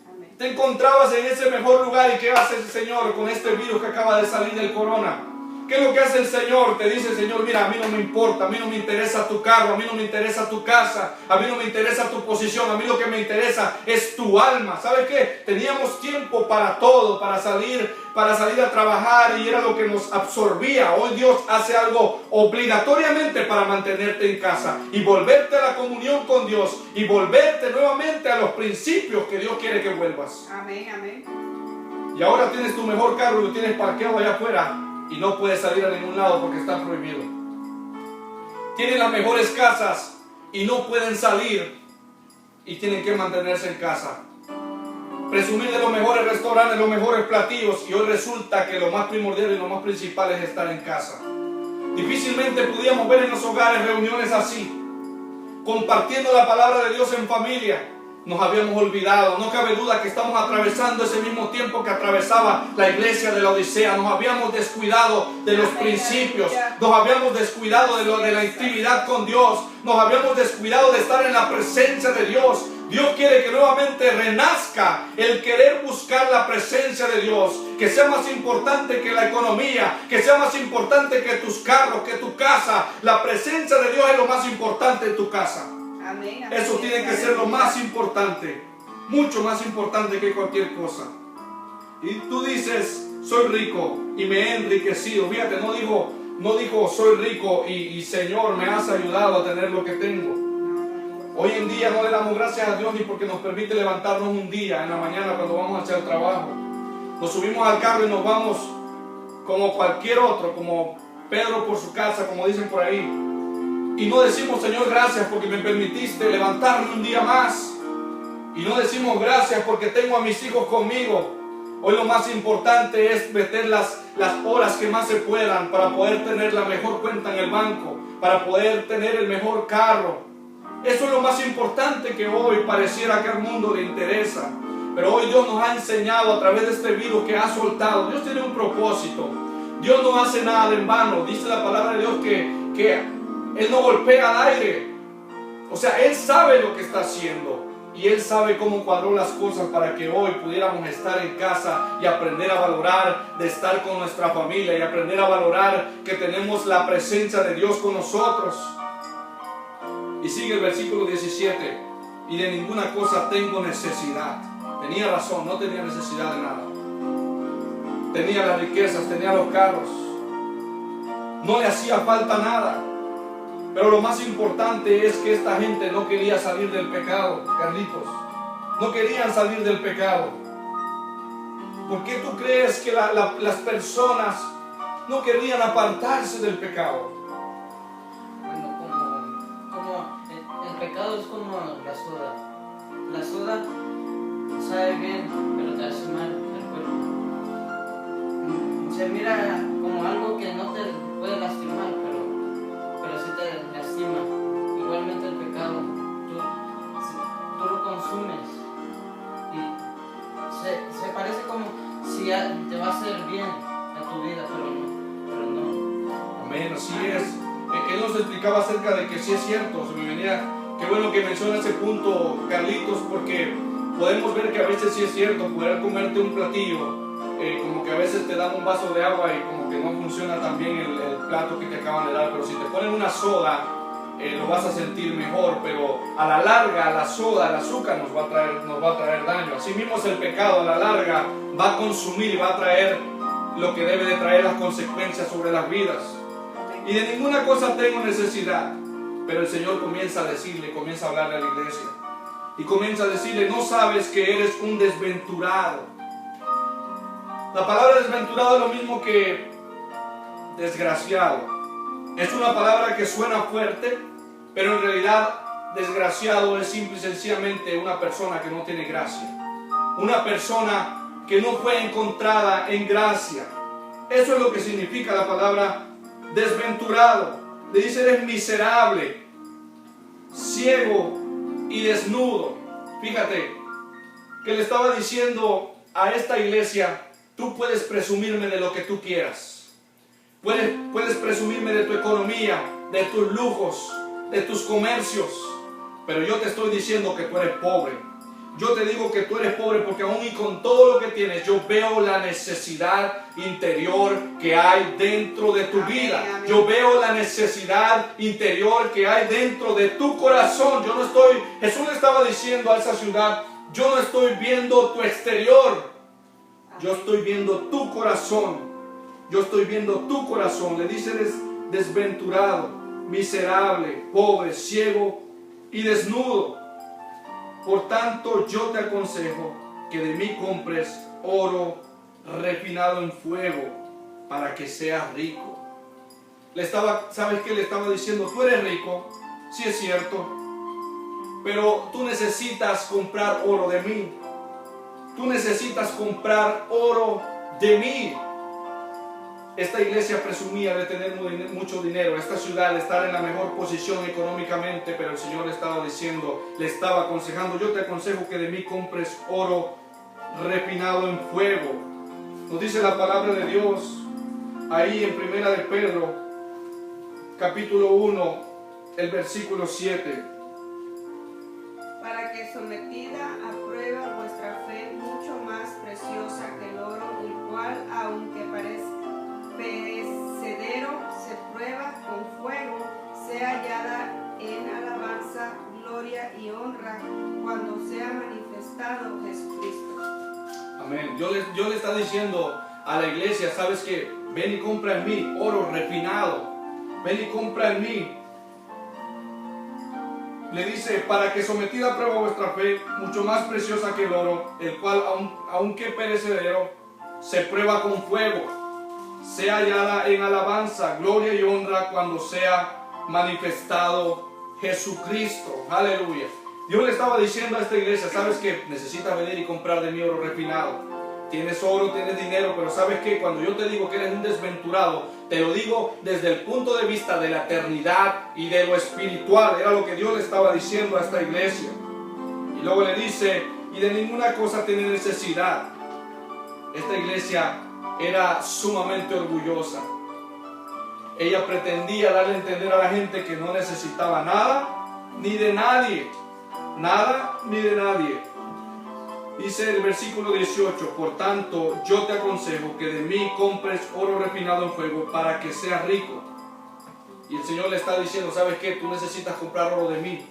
Amén. Te encontrabas en ese mejor lugar. ¿Y qué hace el Señor con este virus que acaba de salir del corona? ¿Qué es lo que hace el Señor? Te dice el Señor: mira, a mí no me importa, a mí no me interesa tu carro, a mí no me interesa tu casa, a mí no me interesa tu posición, a mí lo que me interesa es tu alma. ¿Sabes qué? Teníamos tiempo para todo, para salir a trabajar, y era lo que nos absorbía. Hoy Dios hace algo obligatoriamente para mantenerte en casa y volverte a la comunión con Dios y volverte nuevamente a los principios que Dios quiere que vuelvas. Amén, amén. Y ahora tienes tu mejor carro y lo tienes parqueado allá afuera y no puedes salir a ningún lado porque está prohibido. Tienen las mejores casas y no pueden salir y tienen que mantenerse en casa. Presumir de los mejores restaurantes, los mejores platillos, y hoy resulta que lo más primordial y lo más principal es estar en casa. Difícilmente podíamos ver en los hogares reuniones así, compartiendo la palabra de Dios en familia. Nos habíamos olvidado. No cabe duda que estamos atravesando ese mismo tiempo que atravesaba la iglesia de la Odisea. Nos habíamos descuidado de los principios, nos habíamos descuidado de la intimidad con Dios, nos habíamos descuidado de estar en la presencia de Dios. Dios quiere que nuevamente renazca el querer buscar la presencia de Dios, que sea más importante que la economía, que sea más importante que tus carros, que tu casa. La presencia de Dios es lo más importante en tu casa. Amén, amén. Eso tiene que ser lo más importante, mucho más importante que cualquier cosa. Y tú dices: soy rico y me he enriquecido. Fíjate, no dijo soy rico y Señor me has ayudado a tener lo que tengo. Hoy en día no le damos gracias a Dios ni porque nos permite levantarnos un día en la mañana cuando vamos a hacer trabajo. Nos subimos al carro y nos vamos como cualquier otro, como Pedro por su casa, como dicen por ahí. Y no decimos, Señor, gracias porque me permitiste levantarme un día más. Y no decimos gracias porque tengo a mis hijos conmigo. Hoy lo más importante es meter las horas que más se puedan para poder tener la mejor cuenta en el banco, para poder tener el mejor carro. Eso es lo más importante que hoy pareciera que al mundo le interesa. Pero hoy Dios nos ha enseñado a través de este virus que ha soltado. Dios tiene un propósito. Dios no hace nada en vano. Dice la palabra de Dios que Él no golpea al aire. O sea, Él sabe lo que está haciendo. Y Él sabe cómo cuadró las cosas para que hoy pudiéramos estar en casa y aprender a valorar de estar con nuestra familia y aprender a valorar que tenemos la presencia de Dios con nosotros. Y sigue el versículo 17. Y de ninguna cosa tengo necesidad. Tenía razón, no tenía necesidad de nada. Tenía las riquezas, tenía los carros. No le hacía falta nada. Pero lo más importante es que esta gente no quería salir del pecado, Carlitos. No querían salir del pecado. ¿Por qué tú crees que las personas no querían apartarse del pecado? Bueno, como el pecado es como la soda. La soda sabe bien, pero te hace mal el cuerpo. Se mira como algo que no te puede lastimar, pero sí te lastima. Igualmente el pecado, tú lo consumes y se parece como si te va a hacer bien a tu vida, pero no. Amén, así es. Él nos explicaba acerca de que sí es cierto. Se me venía, qué bueno que menciona ese punto, Carlitos, porque podemos ver que a veces sí es cierto, poder comerte un platillo, como que a veces te dan un vaso de agua y como que no funciona tan bien el plato que te acaban de dar, pero si te ponen una soda, lo vas a sentir mejor, pero a la larga la soda, el azúcar nos va a traer daño. Así mismo es el pecado, a la larga va a consumir y va a traer lo que debe de traer las consecuencias sobre las vidas. Y de ninguna cosa tengo necesidad, pero el Señor comienza a hablarle a la iglesia y comienza a decirle, no sabes que eres un desventurado. La palabra desventurado es lo mismo que desgraciado. Es una palabra que suena fuerte, pero en realidad desgraciado es simple y sencillamente una persona que no tiene gracia. Una persona que no fue encontrada en gracia. Eso es lo que significa la palabra desventurado. Le dice, eres miserable, ciego y desnudo. Fíjate que le estaba diciendo a esta iglesia, tú puedes presumirme de lo que tú quieras. Puedes presumirme de tu economía, de tus lujos, de tus comercios. Pero yo te estoy diciendo que tú eres pobre. Yo te digo que tú eres pobre porque aún y con todo lo que tienes, yo veo la necesidad interior que hay dentro de tu vida. Yo veo la necesidad interior que hay dentro de tu corazón. Jesús le estaba diciendo a esa ciudad, yo no estoy viendo tu exterior. Yo estoy viendo tu corazón. Yo estoy viendo tu corazón. Le dice, eres desventurado, miserable, pobre, ciego y desnudo. Por tanto, yo te aconsejo que de mí compres oro refinado en fuego para que seas rico. ¿Sabes qué le estaba diciendo? Tú eres rico, sí es cierto, pero tú necesitas comprar oro de mí. Tú necesitas comprar oro de mí. Esta iglesia presumía de tener mucho dinero, esta ciudad de estar en la mejor posición económicamente, pero el Señor le estaba diciendo, le estaba aconsejando, yo te aconsejo que de mí compres oro refinado en fuego. Nos dice la palabra de Dios ahí en Primera de Pedro, capítulo 1, el versículo 7. Para que sometida a prueba vuestra fe, mucho más preciosa que el oro, el cual, aunque parece perecedero, se prueba con fuego, sea hallada en alabanza, gloria y honra cuando sea manifestado Jesucristo. Amén. Dios le está diciendo a la iglesia, sabes que ven y compra en mí oro refinado, ven y compra en mí. Le dice, para que sometida a prueba vuestra fe, mucho más preciosa que el oro, el cual aunque perecedero, se prueba con fuego, sea hallada en alabanza, gloria y honra cuando sea manifestado Jesucristo. Aleluya. Dios le estaba diciendo a esta iglesia, sabes que necesitas venir y comprar de mí oro refinado. Tienes oro, tienes dinero, pero sabes que cuando yo te digo que eres un desventurado, te lo digo desde el punto de vista de la eternidad y de lo espiritual. Era lo que Dios le estaba diciendo a esta iglesia. Y luego le dice, y de ninguna cosa tiene necesidad. Esta iglesia era sumamente orgullosa. Ella pretendía darle a entender a la gente que no necesitaba nada ni de nadie. Nada ni de nadie. Dice el versículo 18, por tanto yo te aconsejo que de mí compres oro refinado en fuego para que seas rico. Y el Señor le está diciendo, ¿sabes qué? Tú necesitas comprar oro de mí.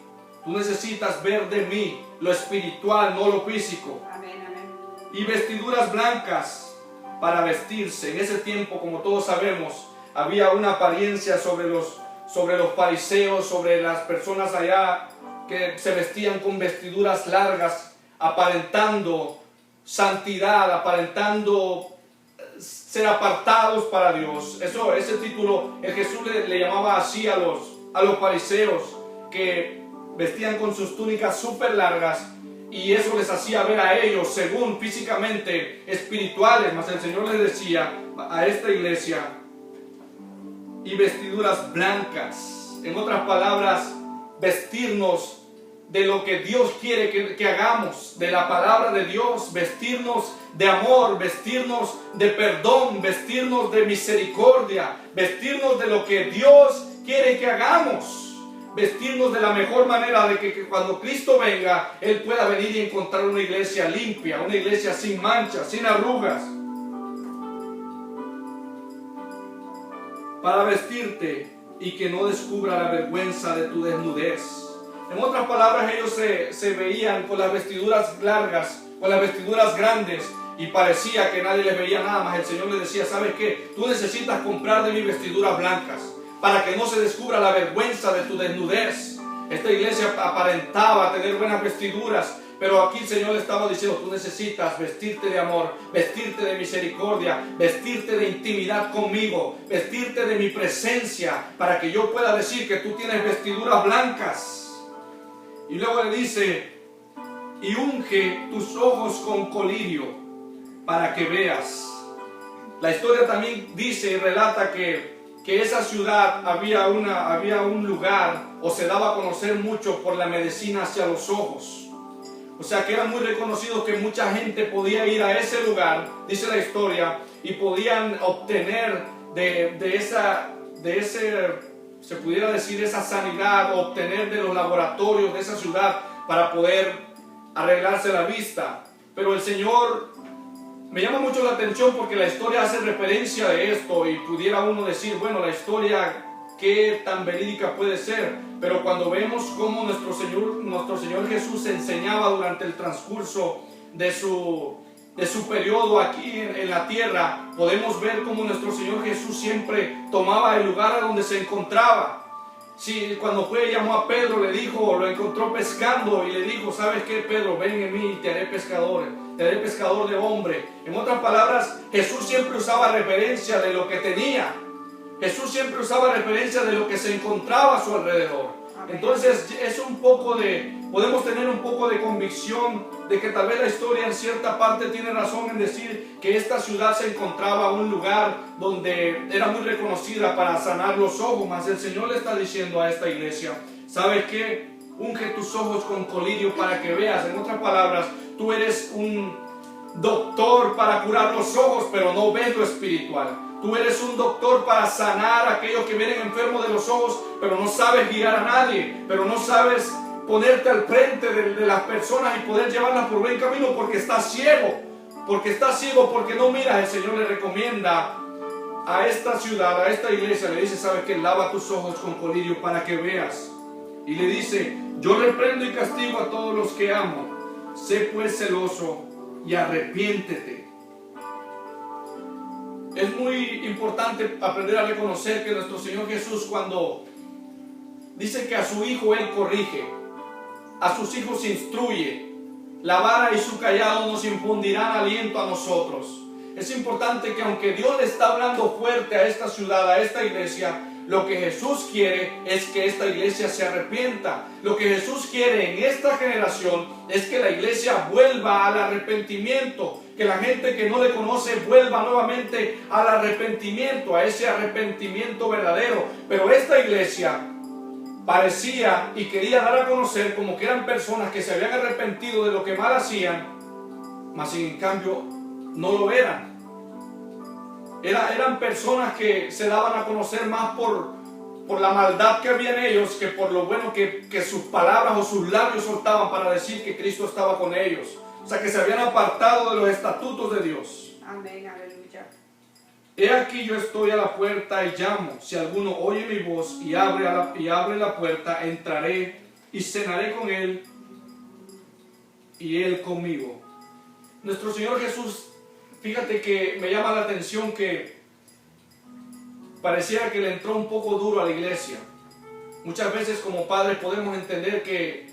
Tú necesitas ver de mí lo espiritual, no lo físico. Amén, amén. Y vestiduras blancas para vestirse. En ese tiempo, como todos sabemos, había una apariencia sobre los fariseos, sobre las personas allá que se vestían con vestiduras largas, aparentando santidad, aparentando ser apartados para Dios. Ese título Jesús le llamaba así a los fariseos, que vestían con sus túnicas súper largas, y eso les hacía ver a ellos según físicamente espirituales. Mas el Señor les decía a esta iglesia, y vestiduras blancas. En otras palabras, vestirnos de lo que Dios quiere que hagamos, de la palabra de Dios, vestirnos de amor, vestirnos de perdón, vestirnos de misericordia, vestirnos de lo que Dios quiere que hagamos, vestirnos de la mejor manera de que cuando Cristo venga, Él pueda venir y encontrar una iglesia limpia, una iglesia sin manchas, sin arrugas. Para vestirte y que no descubra la vergüenza de tu desnudez. En otras palabras, ellos se veían con las vestiduras largas, con las vestiduras grandes, y parecía que nadie les veía nada más. El Señor les decía, ¿sabes qué? Tú necesitas comprar de mis vestiduras blancas para que no se descubra la vergüenza de tu desnudez. Esta iglesia aparentaba tener buenas vestiduras, pero aquí el Señor le estaba diciendo, tú necesitas vestirte de amor, vestirte de misericordia, vestirte de intimidad conmigo, vestirte de mi presencia, para que yo pueda decir que tú tienes vestiduras blancas. Y luego le dice, y unge tus ojos con colirio para que veas. La historia también dice y relata que esa ciudad había un lugar, o se daba a conocer mucho por la medicina hacia los ojos. O sea que eran muy reconocidos, que mucha gente podía ir a ese lugar, dice la historia, y podían obtener de ese, se pudiera decir, esa sanidad, obtener de los laboratorios de esa ciudad para poder arreglarse la vista. Pero el Señor me llama mucho la atención porque la historia hace referencia de esto, y pudiera uno decir, bueno, la historia qué tan verídica puede ser, pero cuando vemos cómo nuestro Señor Jesús enseñaba durante el transcurso de su periodo aquí en la tierra, podemos ver cómo nuestro Señor Jesús siempre tomaba el lugar a donde se encontraba. Sí, cuando fue y llamó a Pedro, le dijo, lo encontró pescando, y le dijo, ¿sabes qué, Pedro? Ven en mí y te haré pescador de hombre. En otras palabras, Jesús siempre usaba referencia de lo que tenía. Jesús siempre usaba referencia de lo que se encontraba a su alrededor. Entonces podemos tener un poco de convicción de que tal vez la historia en cierta parte tiene razón en decir que esta ciudad se encontraba en un lugar donde era muy reconocida para sanar los ojos. Mas el Señor le está diciendo a esta iglesia, ¿sabes qué? Unge tus ojos con colirio para que veas. En otras palabras, tú eres un doctor para curar los ojos, pero no ves lo espiritual. Tú eres un doctor para sanar a aquellos que vienen enfermos de los ojos, pero no sabes guiar a nadie, pero no sabes ponerte al frente de las personas y poder llevarlas por buen camino porque estás ciego, porque no miras. El Señor le recomienda a esta ciudad, a esta iglesia, le dice, ¿sabes qué? Lava tus ojos con colirio para que veas. Y le dice, yo reprendo y castigo a todos los que amo. Sé pues celoso y arrepiéntete. Es muy importante aprender a reconocer que nuestro Señor Jesús, cuando dice que a su Hijo Él corrige, a sus hijos instruye, la vara y su callado nos infundirán aliento a nosotros. Es importante que aunque Dios le está hablando fuerte a esta ciudad, a esta iglesia, lo que Jesús quiere es que esta iglesia se arrepienta. Lo que Jesús quiere en esta generación es que la iglesia vuelva al arrepentimiento, que la gente que no le conoce vuelva nuevamente al arrepentimiento, a ese arrepentimiento verdadero. Pero esta iglesia parecía y quería dar a conocer como que eran personas que se habían arrepentido de lo que mal hacían, mas en cambio no lo eran. Eran personas que se daban a conocer más por la maldad que había en ellos que por lo bueno que sus palabras o sus labios soltaban para decir que Cristo estaba con ellos. O sea, que se habían apartado de los estatutos de Dios. Amén, aleluya. He aquí yo estoy a la puerta y llamo. Si alguno oye mi voz y abre la puerta, entraré y cenaré con él y él conmigo. Nuestro Señor Jesús, fíjate que me llama la atención que pareciera que le entró un poco duro a la iglesia. Muchas veces como padres podemos entender que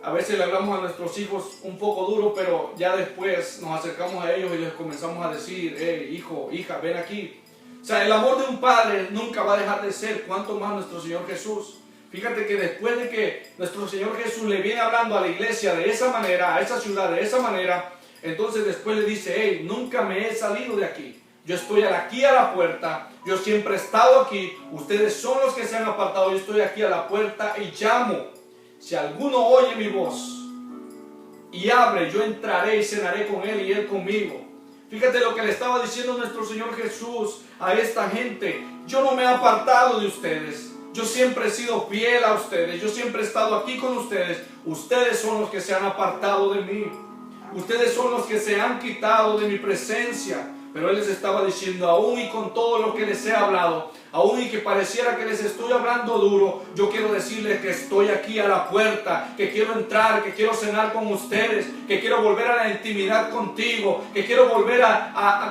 a veces le hablamos a nuestros hijos un poco duro, pero ya después nos acercamos a ellos y les comenzamos a decir, hijo, hija, ven aquí. O sea, el amor de un padre nunca va a dejar de ser, cuanto más nuestro Señor Jesús. Fíjate que después de que nuestro Señor Jesús le viene hablando a la iglesia de esa manera, a esa ciudad de esa manera, entonces después le dice, nunca me he salido de aquí. Yo estoy aquí a la puerta, yo siempre he estado aquí, ustedes son los que se han apartado, yo estoy aquí a la puerta y llamo. Si alguno oye mi voz y abre, yo entraré y cenaré con él y él conmigo. Fíjate lo que le estaba diciendo nuestro Señor Jesús a esta gente. Yo no me he apartado de ustedes. Yo siempre he sido fiel a ustedes. Yo siempre he estado aquí con ustedes. Ustedes son los que se han apartado de mí. Ustedes son los que se han quitado de mi presencia. Pero Él les estaba diciendo, aún y con todo lo que les he hablado, aún y que pareciera que les estoy hablando duro, yo quiero decirles que estoy aquí a la puerta, que quiero entrar, que quiero cenar con ustedes, que quiero volver a la intimidad contigo, que quiero volver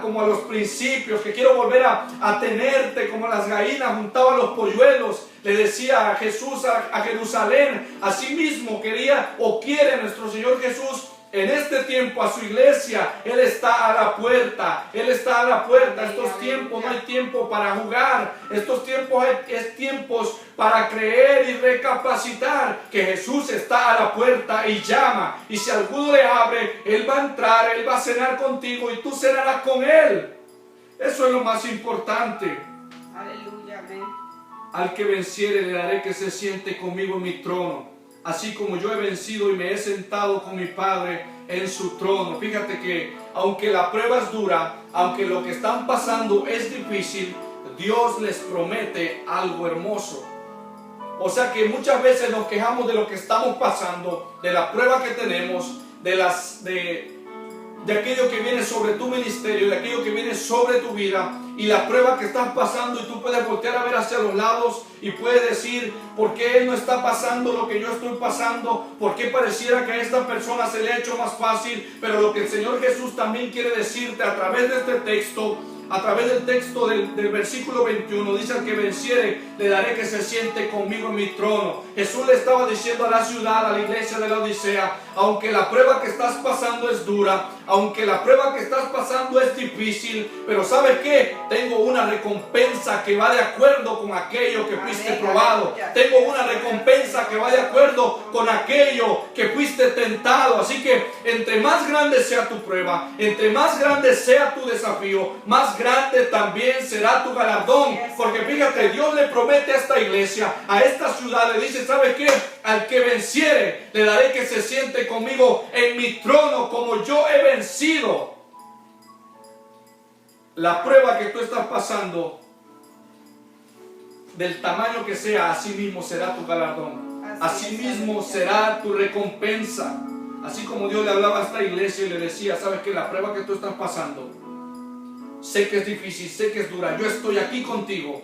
como a los principios, que quiero volver a tenerte como las gallinas juntaban los polluelos. Le decía a Jesús a Jerusalén, así mismo quería o quiere nuestro Señor Jesús en este tiempo a su iglesia. Él está a la puerta, Él está a la puerta. Estos tiempos no hay tiempo para jugar, estos tiempos es tiempos para creer y recapacitar que Jesús está a la puerta y llama, y si alguno le abre, Él va a entrar, Él va a cenar contigo y tú cenarás con Él. Eso es lo más importante. Aleluya, amén. Al que venciere le daré que se siente conmigo en mi trono, así como yo he vencido y me he sentado con mi Padre en su trono. Fíjate que aunque la prueba es dura, aunque lo que están pasando es difícil, Dios les promete algo hermoso. O sea que muchas veces nos quejamos de lo que estamos pasando, de la prueba que tenemos, de aquello que viene sobre tu ministerio, de aquello que viene sobre tu vida y la prueba que estás pasando, y tú puedes voltear a ver hacia los lados y puedes decir, ¿por qué él no está pasando lo que yo estoy pasando? ¿Por qué pareciera que a esta persona se le ha hecho más fácil? Pero lo que el Señor Jesús también quiere decirte a través de este texto, a través del texto del versículo 21, dice: al que venciere, le daré que se siente conmigo en mi trono. Jesús le estaba diciendo a la ciudad, a la iglesia de la Odisea, aunque la prueba que estás pasando es dura, aunque la prueba que estás pasando es difícil, pero ¿sabes qué? Tengo una recompensa que va de acuerdo con aquello que fuiste probado. Tengo una recompensa que va de acuerdo con aquello que fuiste tentado. Así que entre más grande sea tu prueba, entre más grande sea tu desafío, más grande también será tu galardón. Porque fíjate, Dios le promete a esta iglesia, a esta ciudad, le dice: ¿sabes qué? Al que venciere, le daré que se siente conmigo en mi trono, como yo he vencido. La prueba que tú estás pasando, del tamaño que sea, así mismo será tu galardón. Así mismo será tu recompensa. Así como Dios le hablaba a esta iglesia y le decía: ¿sabes qué? La prueba que tú estás pasando, sé que es difícil, sé que es dura, yo estoy aquí contigo,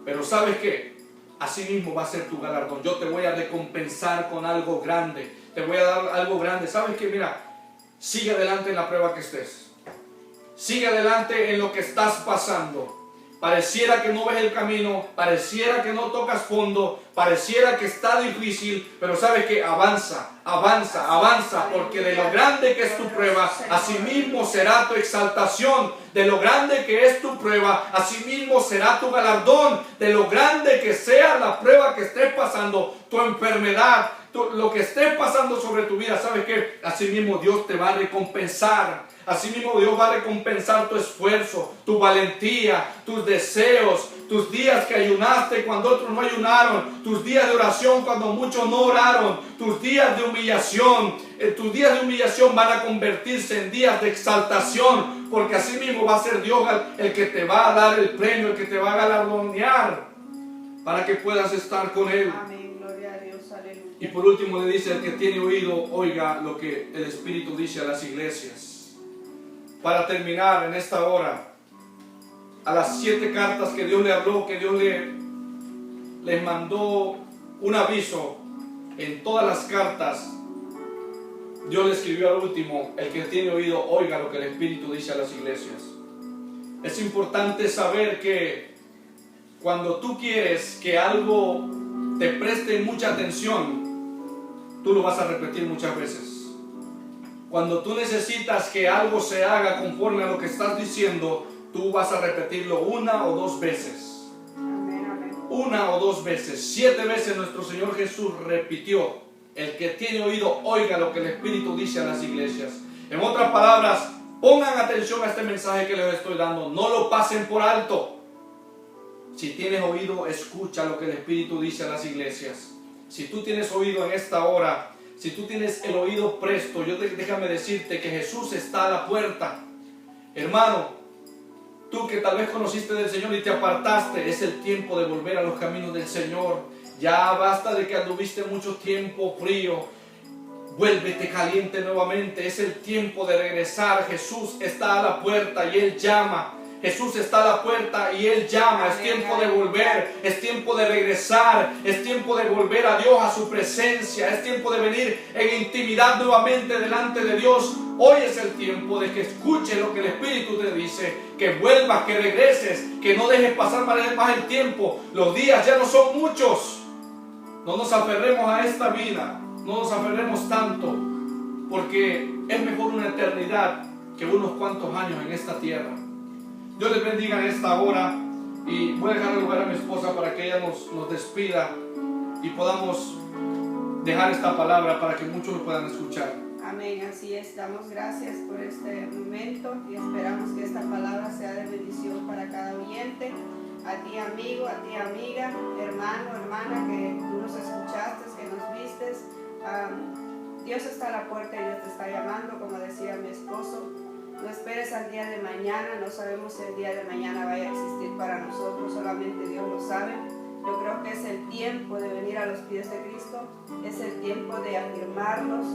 pero ¿sabes qué? Así mismo va a ser tu galardón. Yo te voy a recompensar con algo grande, te voy a dar algo grande. ¿Sabes qué? Mira, sigue adelante en la prueba que estés, Sigue adelante en lo que estás pasando. Pareciera que no ves el camino, pareciera que no tocas fondo, pareciera que está difícil, pero sabes que avanza, avanza, avanza, porque de lo grande que es tu prueba, asimismo será tu exaltación. De lo grande que es tu prueba, asimismo será tu galardón. De lo grande que sea la prueba que estés pasando, tu enfermedad, lo que estés pasando sobre tu vida, ¿sabes qué? Asimismo Dios te va a recompensar. Asimismo Dios va a recompensar tu esfuerzo, tu valentía, tus deseos, tus días que ayunaste cuando otros no ayunaron, tus días de oración cuando muchos no oraron, tus días de humillación. Tus días de humillación van a convertirse en días de exaltación, porque asimismo va a ser Dios el que te va a dar el premio, el que te va a galardonear para que puedas estar con Él. Amén, gloria a Dios, aleluya. Y por último le dice: el que tiene oído, oiga lo que el Espíritu dice a las iglesias. Para terminar en esta hora, a las 7 cartas que Dios le habló, que Dios les mandó un aviso en todas las cartas, Dios le escribió al último: el que tiene oído, oiga lo que el Espíritu dice a las iglesias. Es importante saber que cuando tú quieres que algo te preste mucha atención, tú lo vas a repetir muchas veces. Cuando tú necesitas que algo se haga conforme a lo que estás diciendo, tú vas a repetirlo 1 o 2 veces. Amén, amén. 1 o 2 veces. 7 veces nuestro Señor Jesús repitió: el que tiene oído, oiga lo que el Espíritu dice a las iglesias. En otras palabras, pongan atención a este mensaje que les estoy dando. No lo pasen por alto. Si tienes oído, escucha lo que el Espíritu dice a las iglesias. Si tú tienes oído en esta hora, si tú tienes el oído presto, déjame decirte que Jesús está a la puerta. Hermano, tú que tal vez conociste del Señor y te apartaste, es el tiempo de volver a los caminos del Señor. Ya basta de que anduviste mucho tiempo frío. Vuélvete caliente nuevamente. Es el tiempo de regresar. Jesús está a la puerta y Él llama. Jesús está a la puerta y Él llama. Es tiempo de volver, es tiempo de regresar, es tiempo de volver a Dios, a su presencia. Es tiempo de venir en intimidad nuevamente delante de Dios. Hoy es el tiempo de que escuches lo que el Espíritu te dice, que vuelvas, que regreses, que no dejes pasar más el tiempo. Los días ya no son muchos. No nos aferremos a esta vida, no nos aferremos tanto, porque es mejor una eternidad que unos cuantos años en esta tierra. Dios les bendiga en esta hora, y voy a dejar el lugar a mi esposa para que ella nos despida y podamos dejar esta palabra para que muchos lo puedan escuchar. Amén, así es. Damos gracias por este momento y esperamos que esta palabra sea de bendición para cada oyente. A ti amigo, a ti amiga, hermano, hermana, que tú nos escuchaste, que nos vistes. Dios está a la puerta y Dios te está llamando, como decía mi esposo. No esperes al día de mañana, no sabemos si el día de mañana vaya a existir para nosotros, solamente Dios lo sabe. Yo creo que es el tiempo de venir a los pies de Cristo, es el tiempo de afirmarnos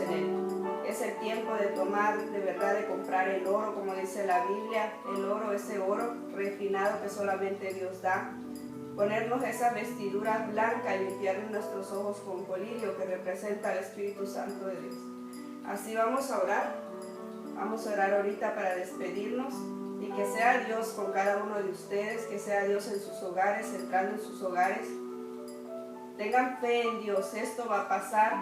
en Él. Es el tiempo de tomar, de verdad, de comprar el oro, como dice la Biblia, el oro, ese oro refinado que solamente Dios da. Ponernos esa vestidura blanca y limpiar nuestros ojos con colirio que representa el Espíritu Santo de Dios. Así vamos a orar. Vamos a orar ahorita para despedirnos y que sea Dios con cada uno de ustedes, que sea Dios en sus hogares, entrando en sus hogares. Tengan fe en Dios, esto va a pasar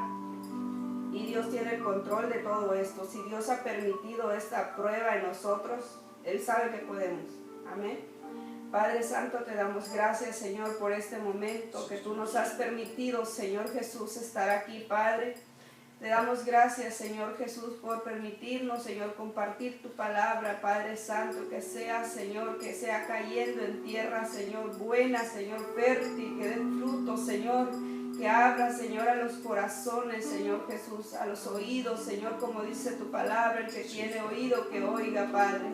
y Dios tiene el control de todo esto. Si Dios ha permitido esta prueba en nosotros, Él sabe que podemos. Amén. Padre Santo, te damos gracias, Señor, por este momento que tú nos has permitido, Señor Jesús, estar aquí, Padre. Te damos gracias, Señor Jesús, por permitirnos, Señor, compartir tu palabra, Padre Santo, que sea, Señor, que sea cayendo en tierra, Señor, buena, Señor, fértil, que dé fruto, Señor, que abra, Señor, a los corazones, Señor Jesús, a los oídos, Señor, como dice tu palabra, el que tiene oído, que oiga, Padre.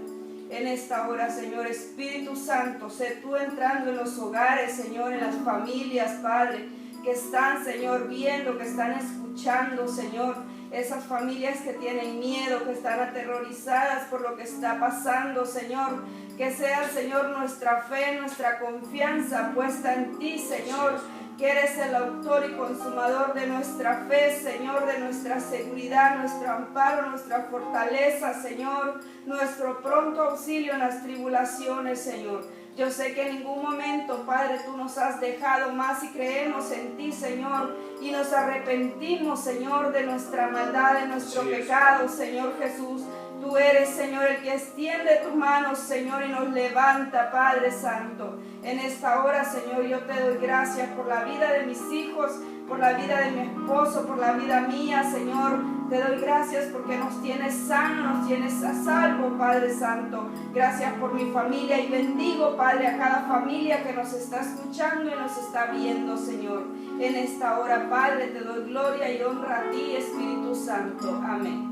En esta hora, Señor, Espíritu Santo, sé tú entrando en los hogares, Señor, en las familias, Padre, que están, Señor, viendo, que están escuchando, Señor, esas familias que tienen miedo, que están aterrorizadas por lo que está pasando, Señor, que sea, Señor, nuestra fe, nuestra confianza puesta en ti, Señor, que eres el autor y consumador de nuestra fe, Señor, de nuestra seguridad, nuestro amparo, nuestra fortaleza, Señor, nuestro pronto auxilio en las tribulaciones, Señor. Yo sé que en ningún momento, Padre, tú nos has dejado más y creemos en ti, Señor, y nos arrepentimos, Señor, de nuestra maldad, de nuestro pecado, Señor Jesús. Tú eres, Señor, el que extiende tus manos, Señor, y nos levanta, Padre Santo. En esta hora, Señor, yo te doy gracias por la vida de mis hijos, por la vida de mi esposo, por la vida mía, Señor. Te doy gracias porque nos tienes sanos, nos tienes a salvo, Padre Santo. Gracias por mi familia y bendigo, Padre, a cada familia que nos está escuchando y nos está viendo, Señor. En esta hora, Padre, te doy gloria y honra a ti, Espíritu Santo. Amén.